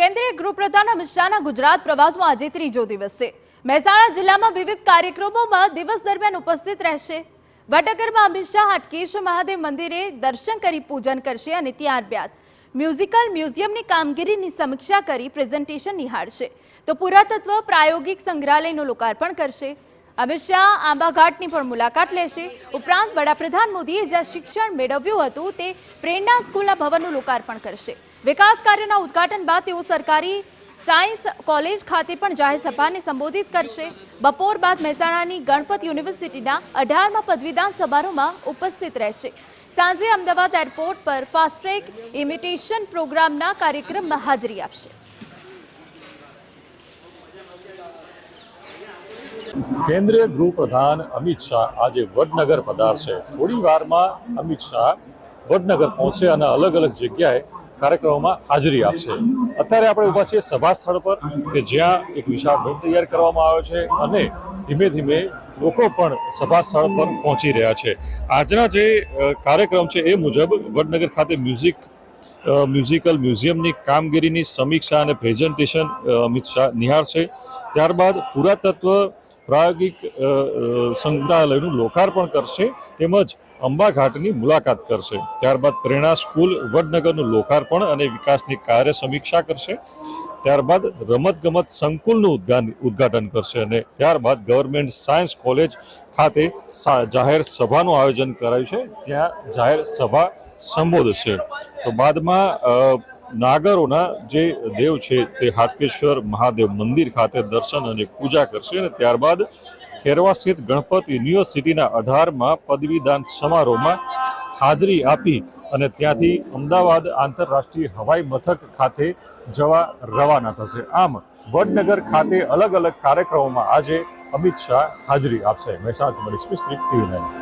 કેન્દ્રીય ગૃહપ્રધાન અમિત શાહના ગુજરાત પ્રવાસનો આજે ત્રીજો દિવસ છે। મહેસાણા જિલ્લામાં વિવિધ કાર્યક્રમોમાં દિવસ દરમિયાન ઉપસ્થિત રહેશે। વડનગરમાં અમિત શાહ હાટકેશ્વર મહાદેવ મંદિરે દર્શન કરી પૂજન કરશે અને ત્યારબાદ મ્યુઝિકલ મ્યુઝિયમની કામગીરીની સમીક્ષા કરી પ્રેઝન્ટેશન નિહાળશે તો પુરાતત્વ પ્રાયોગિક સંગ્રહાલયનું લોકાર્પણ કરશે। અમિત શાહ આંબાઘાટની પણ મુલાકાત લેશે। ઉપરાંત વડાપ્રધાન મોદીએ જ્યાં શિક્ષણ મેળવ્યું હતું તે પ્રેરણા સ્કૂલના ભવનનું લોકાર્પણ કરશે। વિકાસ કાર્યના ઉદ્ઘાટન બાદ તેઓ સરકારી સાયન્સ કોલેજ ખાતે પણ જાહેર સભાને સંબોધિત કરશે। બપોર બાદ મહેસાણાની ગણપત યુનિવર્સિટીના 18મા પદવીદાન સમારોહમાં ઉપસ્થિત રહેશે। સાંજે અમદાવાદ એરપોર્ટ પર ફાસ્ટ ટ્રેક ઇમિટેશન પ્રોગ્રામના કાર્યક્રમમાં હાજરી આપશે। केंद्रीय गृह प्रधान अमित शाह आज वडनगर पधारशे। थोड़ी वार में अमित शाह वडनगर पहुंचे और अलग अलग जगह कार्यक्रमों में हाजरी आपशे। अत्यारे आपणे उभा छीए सभा स्थल पर के ज्यां एक विशाल भेट तैयार करवामां आव्यो छे अने धीमे धीमे लोको पण सभा स्थल पर पहोंची रह्या छे। आजना जे कार्यक्रम छे ए मुजब वडनगर खाते म्यूजिकल म्यूजियमनी कामगीरीनी समीक्षा और प्रेजेंटेशन अमित शाह निहाळशे। त्यारबाद पुरातत्व प्रायोगिक संग्रहालयનું लोकार्पण करशे તેમજ અંબાઘાટની મુલાકાત કરશે। ત્યારબાદ પ્રેરણા સ્કૂલ વડનગરનું લોકાર્પણ અને વિકાસની કાર્ય સમીક્ષા કરશે। ત્યારબાદ રમતગમત સંકુલનું ઉદ્ઘાટન કરશે અને ત્યારબાદ ગવર્મેન્ટ સાયન્સ કોલેજ ખાતે જાહેર સભાનું આયોજન કરાયું છે ત્યાં જાહેર સભા સંબોધશે। તો બાદમાં નાગરોના જે દેવ છે તે હાટકેશ્વર મહાદેવ મંદિર ખાતે દર્શન અને પૂજા કરશે અને ત્યારબાદ ખેરવા સ્થિત ગણપત યુનિવર્સિટીના 18મા પદવીદાન સમારોહમાં હાજરી આપી અને ત્યાંથી અમદાવાદ આંતરરાષ્ટ્રીય હવાઈ મથક ખાતે જવા રવાના થશે। આમ વડનગર ખાતે અલગ અલગ કાર્યક્રમોમાં આજે અમિત શાહ હાજરી આપશે। મહેસાણાથી મનીષ મિસ્ત્રી, TV9।